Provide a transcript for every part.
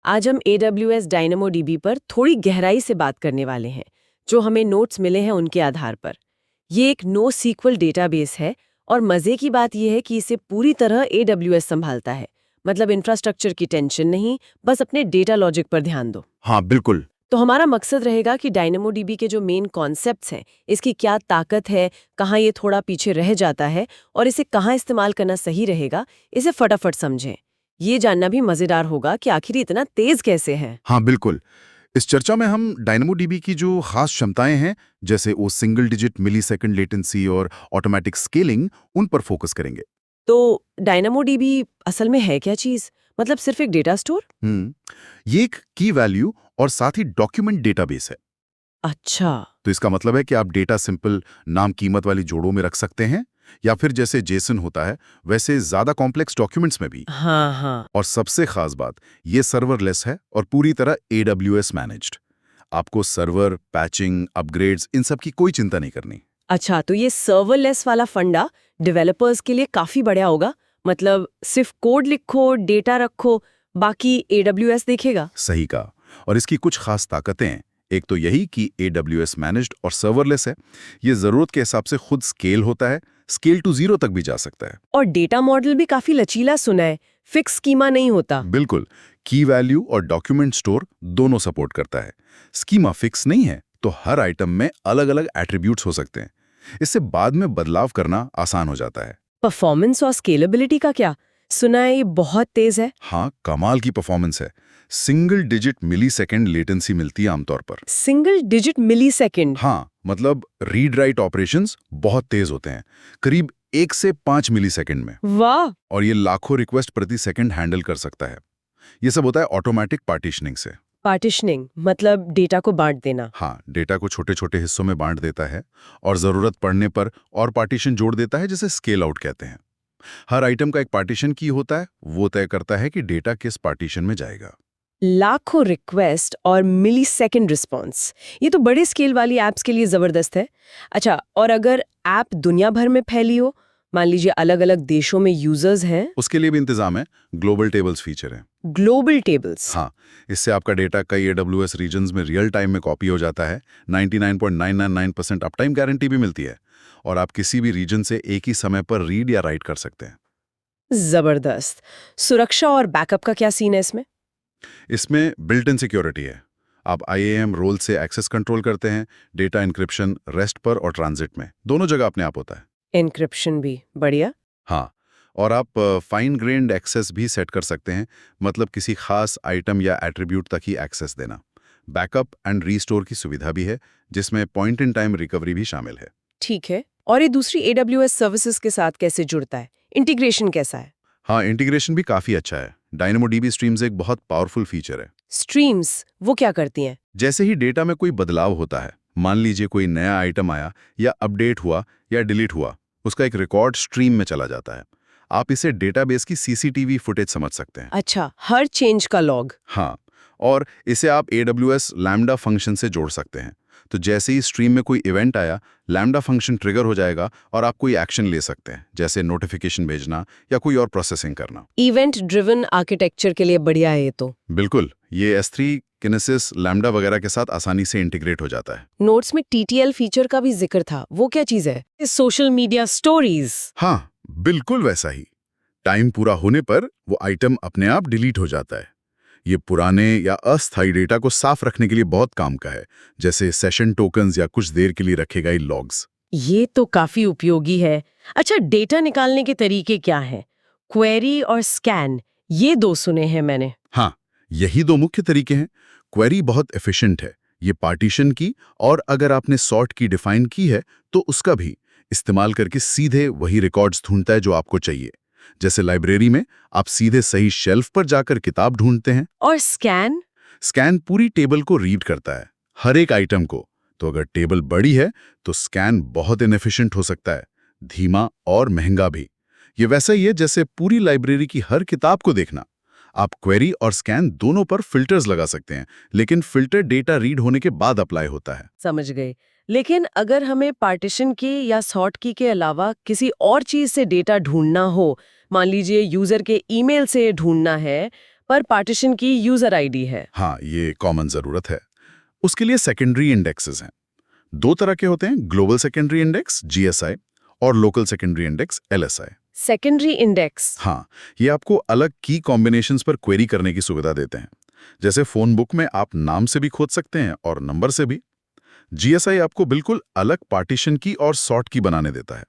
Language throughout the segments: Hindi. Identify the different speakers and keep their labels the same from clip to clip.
Speaker 1: आज हम AWS DynamoDB पर थोड़ी गहराई से बात करने वाले हैं, जो हमें नोट्स मिले हैं उनके आधार पर। ये एक नो सीक्वल डेटाबेस है और मजे की बात यह है कि इसे पूरी तरह AWS संभालता है। मतलब इंफ्रास्ट्रक्चर की टेंशन नहीं, बस अपने डेटा लॉजिक पर ध्यान दो।
Speaker 2: हाँ बिल्कुल।
Speaker 1: तो हमारा मकसद रहेगा कि DynamoDB के जो मेन कॉन्सेप्ट्स हैं, इसकी क्या ताकत है, कहाँ ये थोड़ा पीछे रह जाता है और इसे कहाँ इस्तेमाल करना सही रहेगा, इसे फटाफट समझें। ये जानना भी मजेदार होगा कि आखिर इतना तेज कैसे है।
Speaker 2: हाँ बिल्कुल। इस चर्चा में हम डायनेमोडीबी की जो खास क्षमताएं हैं, जैसे वो सिंगल डिजिट मिलीसेकंड लेटेंसी और ऑटोमेटिक स्केलिंग, उन पर फोकस करेंगे।
Speaker 1: तो DynamoDB असल में है क्या चीज? मतलब सिर्फ एक डेटा स्टोर?
Speaker 2: ये एक की वैल्यू और साथ ही डॉक्यूमेंट डेटाबेस है।
Speaker 1: अच्छा।
Speaker 2: तो इसका मतलब है कि आप डेटा सिंपल नाम कीमत वाली जोड़ों में रख सकते हैं, या फिर जैसे जेसन होता है वैसे ज्यादा कॉम्प्लेक्स डॉक्यूमेंट्स में भी।
Speaker 1: हाँ हाँ।
Speaker 2: और सबसे खास बात, ये सर्वरलेस है और पूरी तरह AWS मैनेज्ड। आपको सर्वर, पैचिंग, अपग्रेड्स, इन सब की कोई चिंता नहीं करनी।
Speaker 1: अच्छा, तो ये सर्वरलेस वाला फंडा डेवलपर्स के लिए काफी बढ़िया होगा। मतलब सिर्फ कोड लिखो, डेटा रखो, बाकी AWS देखेगा।
Speaker 2: सही कहा। और इसकी कुछ खास ताकतें हैं। एक तो यही कि AWS मैनेज्ड और सर्वरलेस है। ये जरूरत के हिसाब से खुद स्केल होता है, स्केल टू 0 तक भी जा सकता है।
Speaker 1: और डेटा मॉडल भी काफी लचीला सुना है, फिक्स स्कीमा नहीं होता।
Speaker 2: बिल्कुल। की वैल्यू और डॉक्यूमेंट स्टोर दोनों सपोर्ट करता है। स्कीमा फिक्स नहीं है, तो हर आइटम में अलग-अलग एट्रीब्यूट्स हो सकते हैं। इससे बाद में बदलाव करना आसान हो जाता है।
Speaker 1: परफॉर्मेंस और स्केलेबिलिटी का क्या? सुना है ये बहुत तेज है।
Speaker 2: हाँ, कमाल की परफॉर्मेंस है। सिंगल डिजिट मिलीसेकंड लेटेंसी मिलती है आमतौर पर।
Speaker 1: Single digit millisecond?
Speaker 2: हाँ, मतलब रीड राइट ऑपरेशंस बहुत तेज होते हैं, करीब 1 से 5 मिलीसेकंड में।
Speaker 1: वाह।
Speaker 2: और ये लाखों रिक्वेस्ट प्रति सेकंड हैंडल कर सकता है। ये सब होता है ऑटोमेटिक पार्टीशनिंग से।
Speaker 1: पार्टिशनिंग मतलब डेटा को बांट देना।
Speaker 2: हाँ, डेटा को छोटे छोटे हिस्सों में बांट देता है और जरूरत पड़ने पर और पार्टीशन जोड़ देता है, जिसे स्केल आउट कहते हैं। हर आइटम का एक पार्टीशन की होता है, वो तय करता है कि डेटा किस पार्टीशन में जाएगा।
Speaker 1: लाखों रिक्वेस्ट और मिलीसेकंड रिस्पॉन्स, ये तो बड़े स्केल वाली एप्स के लिए जबरदस्त है। अच्छा, और अगर ऐप दुनिया भर में फैली हो, मान लीजिए अलग अलग देशों में यूजर्स हैं।
Speaker 2: उसके लिए भी इंतजाम है। ग्लोबल टेबल्स फीचर है।
Speaker 1: Global tables?
Speaker 2: हाँ, इससे आपका डेटा कई AWS रीजन्स में रियल टाइम में कॉपी हो जाता है। 99.999% अपटाइम गारंटी भी मिलती है और आप किसी भी रीजन से एक ही समय पर रीड या राइट कर सकते हैं।
Speaker 1: जबरदस्त। सुरक्षा और बैकअप का क्या सीन है इसमें?
Speaker 2: इसमें बिल्ट इन सिक्योरिटी है। आप IAM रोल से एक्सेस कंट्रोल करते हैं। डेटा इंक्रिप्शन रेस्ट पर और ट्रांजिट में दोनों जगह अपने आप होता है।
Speaker 1: एन्क्रिप्शन भी बढ़िया।
Speaker 2: हाँ, और आप फाइन ग्रेन्ड एक्सेस भी सेट कर सकते हैं, मतलब किसी खास आइटम या एट्रीब्यूट तक ही एक्सेस देना। बैकअप एंड रीस्टोर की सुविधा भी है, जिसमें पॉइंट इन टाइम रिकवरी भी शामिल है।
Speaker 1: ठीक है, और ये दूसरी AWS सर्विसेज के साथ कैसे जुड़ता है? इंटीग्रेशन कैसा है?
Speaker 2: हाँ, इंटीग्रेशन भी काफ़ी अच्छा है। DynamoDB स्ट्रीम्स एक बहुत पावरफुल फीचर है।
Speaker 1: स्ट्रीम्स वो क्या करती हैं?
Speaker 2: जैसे ही डेटा में कोई बदलाव होता है, मान लीजिए कोई नया आइटम आया या अपडेट हुआ या डिलीट हुआ, उसका एक रिकॉर्ड स्ट्रीम में चला जाता है। आप इसे डेटाबेस की CCTV फुटेज समझ सकते हैं।
Speaker 1: अच्छा, हर चेंज का लॉग।
Speaker 2: हाँ, और इसे आप AWS लैम्डा फंक्शन से जोड़ सकते हैं। तो जैसे ही स्ट्रीम में कोई इवेंट आया, लैम्डा फंक्शन ट्रिगर हो जाएगा और आप कोई एक्शन ले सकते हैं, जैसे नोटिफिकेशन भेजना या कोई और प्रोसेसिंग करना।
Speaker 1: इवेंट ड्रिवन आर्किटेक्चर के लिए बढ़िया है ये तो।
Speaker 2: बिल्कुल, ये S3, किनेसिस, लैम्डा वगैरह के साथ आसानी से इंटीग्रेट हो जाता है।
Speaker 1: नोट्स में TTL फीचर का भी जिक्र था, वो क्या चीज है? Social media stories?
Speaker 2: हाँ, बिल्कुल वैसा ही। टाइम पूरा होने पर वो आइटम अपने आप डिलीट हो जाता है। ये पुराने या अस्थायी डेटा को साफ रखने के लिए बहुत काम का है, जैसे सेशन टोकन्स या कुछ देर के लिए रखे गए लॉग्स।
Speaker 1: ये तो काफी उपयोगी है। अच्छा, डेटा निकालने के तरीके क्या हैं? क्वेरी और स्कैन, ये दो सुने हैं मैंने।
Speaker 2: हाँ, यही दो मुख्य तरीके हैं। क्वेरी बहुत एफिशिएंट है, ये पार्टीशन की और अगर आपने सॉर्ट की डिफाइन की है तो उसका भी इस्तेमाल करके सीधे वही रिकॉर्ड्स ढूंढता है जो आपको चाहिए। जैसे लाइब्रेरी में आप सीधे सही शेल्फ पर जाकर किताब ढूंढते हैं।
Speaker 1: और स्कैन?
Speaker 2: स्कैन पूरी टेबल को रीड करता है, हर एक आइटम को। तो अगर टेबल बड़ी है तो स्कैन बहुत इनएफिशिएंट हो सकता है, धीमा और महंगा भी। ये वैसा ही है जैसे पूरी लाइब्रेरी की हर किताब को देखना। आप क्वेरी और स्कैन दोनों पर फिल्टर्स लगा सकते हैं, लेकिन फिल्टर डेटा रीड होने के बाद अप्लाई होता है।
Speaker 1: समझ गए। लेकिन अगर हमें पार्टीशन की या सॉर्ट की के अलावा किसी और चीज से डेटा ढूंढना हो, मान लीजिए यूजर के ईमेल से ढूंढना है, पर पार्टीशन की यूजर आईडी है।
Speaker 2: हाँ, ये कॉमन जरूरत है। उसके लिए सेकेंडरी इंडेक्सेस हैं। दो तरह के होते हैं, ग्लोबल सेकेंडरी इंडेक्स GSI और local secondary index LSI।
Speaker 1: Secondary index.
Speaker 2: हाँ, ये आपको अलग की कॉम्बिनेशंस पर क्वेरी करने की सुविधा देते हैं। जैसे फोन बुक में आप नाम से भी खोज सकते हैं और नंबर से भी। GSI आपको बिल्कुल अलग पार्टीशन की और सॉर्ट की बनाने देता है।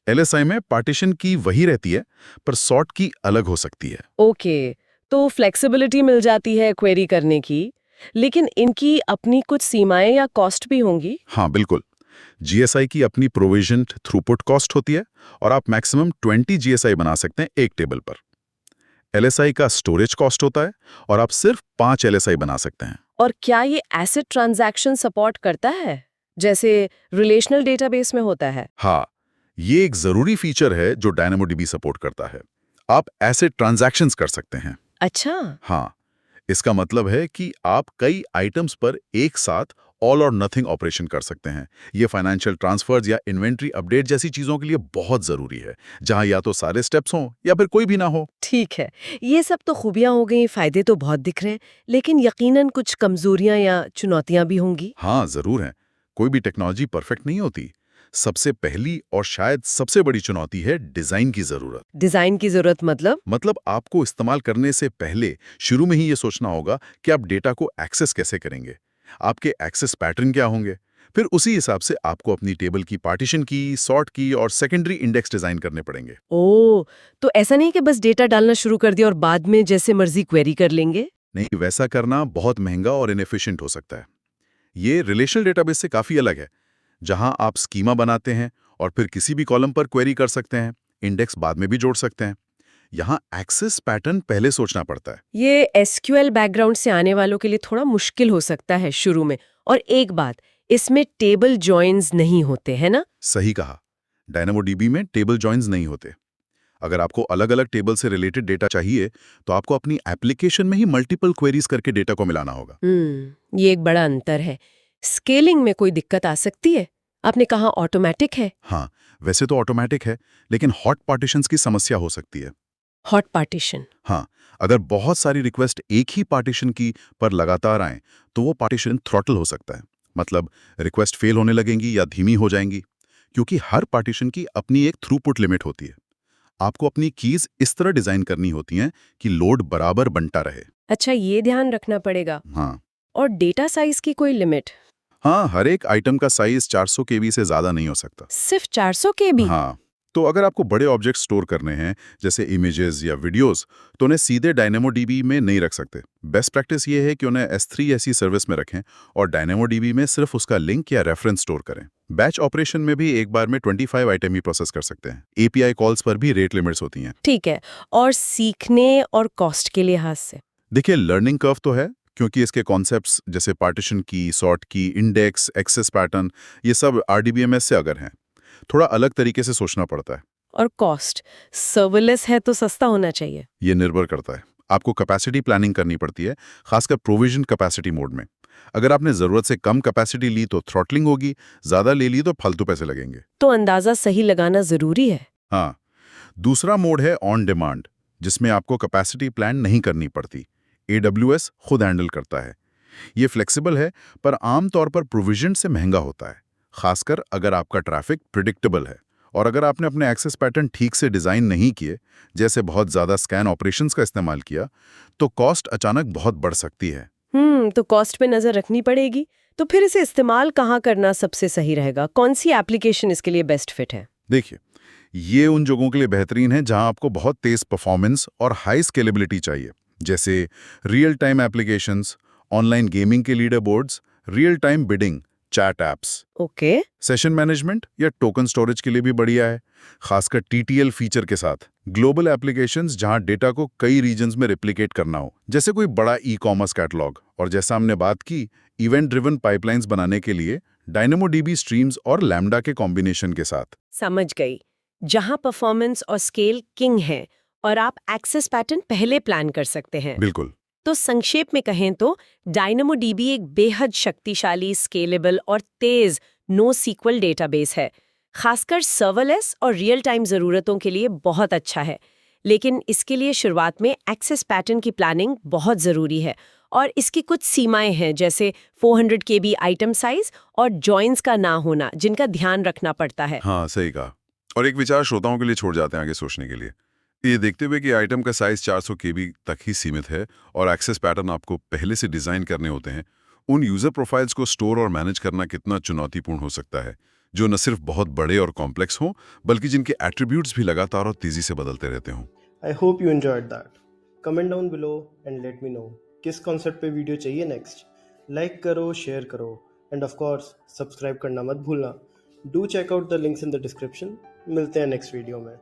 Speaker 2: LSI में पार्टीशन की वही रहती है, पर सॉर्ट की अलग हो सकती है।
Speaker 1: ओके, तो फ्लेक्सिबिलिटी मिल जाती है क्वेरी करने की, लेकिन इनकी अपनी कुछ सीमाएं या कॉस्ट भी होंगी।
Speaker 2: हाँ, बिल्कुल। GSI की अपनी प्रोविजन थ्रूपुट कॉस्ट होती है और आप मैक्सिमम 20 GSI बना सकते हैं एक टेबल पर। LSI का स्टोरेज कॉस्ट होता है और आप सिर्फ 5 LSI बना सकते हैं।
Speaker 1: और क्या ये एसिड ट्रांजैक्शन सपोर्ट करता है, जैसे रिलेशनल डेटाबेस में होता है?
Speaker 2: हाँ, ये एक जरूरी फीचर है जो DynamoDB सपोर्ट करता है। आप एसिड ट्रांजैक्शंस कर सकते हैं।
Speaker 1: अच्छा।
Speaker 2: हाँ, इसका मतलब है कि आप कई आइटम्स पर एक साथ ऑल और नथिंग ऑपरेशन कर सकते हैं। ये फाइनेंशियल ट्रांसफर्स या इन्वेंट्री अपडेट जैसी चीजों के लिए बहुत जरूरी है, जहां या तो सारे स्टेप्स हों या फिर कोई भी ना हो।
Speaker 1: ठीक है, ये सब तो खूबियां हो गई, फायदे तो बहुत दिख रहे हैं, लेकिन यकीनन कुछ कमजोरियां या चुनौतियां भी होंगी।
Speaker 2: हाँ, जरूर है। कोई भी टेक्नोलॉजी परफेक्ट नहीं होती। सबसे पहली और शायद सबसे बड़ी चुनौती है डिजाइन की जरूरत।
Speaker 1: डिजाइन की जरूरत
Speaker 2: मतलब आपको इस्तेमाल करने से पहले शुरू में ही ये सोचना होगा कि आप डेटा को एक्सेस कैसे करेंगे, आपके एक्सेस पैटर्न क्या होंगे। फिर उसी हिसाब से आपको अपनी टेबल की पार्टीशन की, सॉर्ट की और सेकेंडरी इंडेक्स डिजाइन करने पड़ेंगे।
Speaker 1: ओह, तो ऐसा नहीं कि बस डेटा डालना शुरू कर दिया और बाद में जैसे मर्जी क्वेरी कर लेंगे?
Speaker 2: नहीं, वैसा करना बहुत महंगा और इनएफिशिएंट हो सकता है। ये रिलेशनल डेटाबेस से काफी अलग है, जहां आप स्कीमा बनाते हैं और फिर किसी भी कॉलम पर क्वेरी कर सकते हैं, इंडेक्स बाद में भी जोड़ सकते हैं। यहाँ एक्सेस पैटर्न पहले सोचना पड़ता है।
Speaker 1: ये एसक्यूएल बैकग्राउंड से आने वालों के लिए थोड़ा मुश्किल हो सकता है शुरू में। और एक बात, इसमें टेबल जॉइन्स नहीं होते, है ना?
Speaker 2: सही कहा, DynamoDB में टेबल जॉइन्स नहीं होते। अगर आपको अलग-अलग टेबल से रिलेटेड डेटा चाहिए, तो आपको अपनी एप्लीकेशन में ही मल्टीपल क्वेरीज करके डेटा को मिलाना होगा।
Speaker 1: ये एक बड़ा अंतर है। स्केलिंग में कोई दिक्कत आ सकती है? आपने कहा ऑटोमेटिक है।
Speaker 2: हाँ, वैसे तो ऑटोमेटिक है, लेकिन हॉट पार्टीशंस की समस्या हो सकती है।
Speaker 1: Hot partition.
Speaker 2: हाँ, अगर बहुत सारी रिक्वेस्ट एक ही पार्टीशन की पर लगातार आएं, तो वो पार्टीशन थ्रॉटल हो सकता है। मतलब रिक्वेस्ट फेल होने लगेंगी या धीमी हो जाएंगी, क्योंकि हर पार्टीशन की अपनी एक थ्रूपुट लिमिट होती है। आपको अपनी कीज इस तरह डिजाइन करनी होती हैं कि लोड बराबर बनता रहे।
Speaker 1: अच्छा, ये ध्यान रखना पड़ेगा।
Speaker 2: हाँ।
Speaker 1: और डेटा साइज की कोई लिमिट?
Speaker 2: हाँ, हर एक आइटम का साइज 400 KB से ज्यादा नहीं हो सकता।
Speaker 1: सिर्फ 400 KB?
Speaker 2: हाँ, तो अगर आपको बड़े ऑब्जेक्ट स्टोर करने हैं, जैसे इमेजेस या वीडियोस, तो उन्हें सीधे DynamoDB में नहीं रख सकते। बेस्ट प्रैक्टिस ये है कि उन्हें S3 ऐसी सर्विस में रखें और DynamoDB में सिर्फ उसका लिंक या रेफरेंस स्टोर करें। बैच ऑपरेशन में भी एक बार में 25 आइटम ही प्रोसेस कर सकते हैं। API कॉल्स पर भी रेट लिमिट्स होती हैं।
Speaker 1: ठीक है, और सीखने और कॉस्ट के लिहाज से?
Speaker 2: देखिए, लर्निंग कर्व तो है, क्योंकि इसके कॉन्सेप्ट्स जैसे पार्टीशन की, सॉर्ट की, इंडेक्स, एक्सेस पैटर्न, ये सब RDBMS से अगर हैं। थोड़ा अलग तरीके से सोचना पड़ता है।
Speaker 1: और कॉस्ट? सर्वरलेस है तो सस्ता होना चाहिए।
Speaker 2: ये निर्भर करता है। आपको कैपेसिटी प्लानिंग करनी पड़ती है, खासकर प्रोविजन कैपेसिटी मोड में। अगर आपने जरूरत से कम कैपेसिटी ली तो थ्रॉटलिंग होगी, ज्यादा ले ली तो फालतू पैसे लगेंगे।
Speaker 1: तो अंदाजा सही लगाना जरूरी है।
Speaker 2: हाँ, दूसरा मोड है ऑन डिमांड, जिसमें आपको कैपेसिटी प्लान नहीं करनी पड़ती। AWS खुद हैंडल करता है। ये फ्लेक्सिबल है, पर आमतौर पर प्रोविजन से महंगा होता है, खासकर अगर आपका ट्रैफिक प्रिडिक्टेबल है। और अगर आपने अपने एक्सेस पैटर्न ठीक से डिजाइन नहीं किए, जैसे बहुत ज्यादा स्कैन ऑपरेशंस का इस्तेमाल किया, तो कॉस्ट अचानक बहुत बढ़ सकती है।
Speaker 1: तो कॉस्ट पे नजर रखनी पड़ेगी। तो फिर इसे इस्तेमाल कहाँ करना सबसे सही रहेगा? कौन सी एप्लीकेशन इसके लिए बेस्ट फिट है?
Speaker 2: देखिए, ये उन जगहों के लिए बेहतरीन है जहां आपको बहुत तेज परफॉर्मेंस और हाई स्केलेबिलिटी चाहिए, जैसे real time applications, online gaming के leader boards, real time bidding, chat apps.
Speaker 1: Okay.
Speaker 2: Session management या टोकन स्टोरेज के लिए भी बढ़िया है, खासकर TTL फीचर के साथ। ग्लोबल एप्लीकेशंस जहां डेटा को कई रीजन्स में रेप्लिकेट करना हो, जैसे कोई बड़ा ई-कॉमर्स कैटलॉग। और जैसा हमने बात की, इवेंट ड्रिवन पाइपलाइंस बनाने के लिए DynamoDB स्ट्रीम्स और लैम्डा के कॉम्बिनेशन के साथ।
Speaker 1: समझ गई। जहां परफॉर्मेंस और स्केल किंग है और आप एक्सेस पैटर्न पहले प्लान कर सकते हैं।
Speaker 2: बिल्कुल।
Speaker 1: तो संक्षेप में कहें तो DynamoDB एक बेहद शक्तिशाली, स्केलेबल और तेज NoSQL डेटाबेस है। खासकर सर्वरलेस और रियल टाइम जरूरतों के लिए बहुत अच्छा है। लेकिन इसके लिए शुरुआत में एक्सेस पैटर्न की प्लानिंग बहुत ज़रूरी है और इसकी कुछ सीमाएं हैं, जैसे 400 KB आइटम साइज और जॉइंट्स का ना होना, जिनका ध्यान रखना पड़ता है।
Speaker 3: हाँ, सही कहा। और एक विचार श्रोताओं के लिए छोड़ जाते हैं आगे सोचने के लिए। ये देखते हुए कि आइटम का साइज 400 KB तक ही सीमित है और एक्सेस पैटर्न आपको पहले से डिज़ाइन करने होते हैं, उन यूज़र प्रोफाइल्स को स्टोर और मैनेज करना कितना चुनौतीपूर्ण हो सकता है, जो न सिर्फ बहुत बड़े और कॉम्प्लेक्स हों, बल्कि जिनके एट्रीब्यूट्स भी लगातार और तेज़ी से बदलते रहते हों।
Speaker 4: I hope you enjoyed that. Comment down below and let me know किस कॉन्सेप्ट पे वीडियो चाहिए नेक्स्ट। लाइक करो, शेयर करो एंड ऑफ कोर्स सब्सक्राइब करना मत भूलना। Do check out the links in the description. मिलते हैं नेक्स्ट वीडियो में।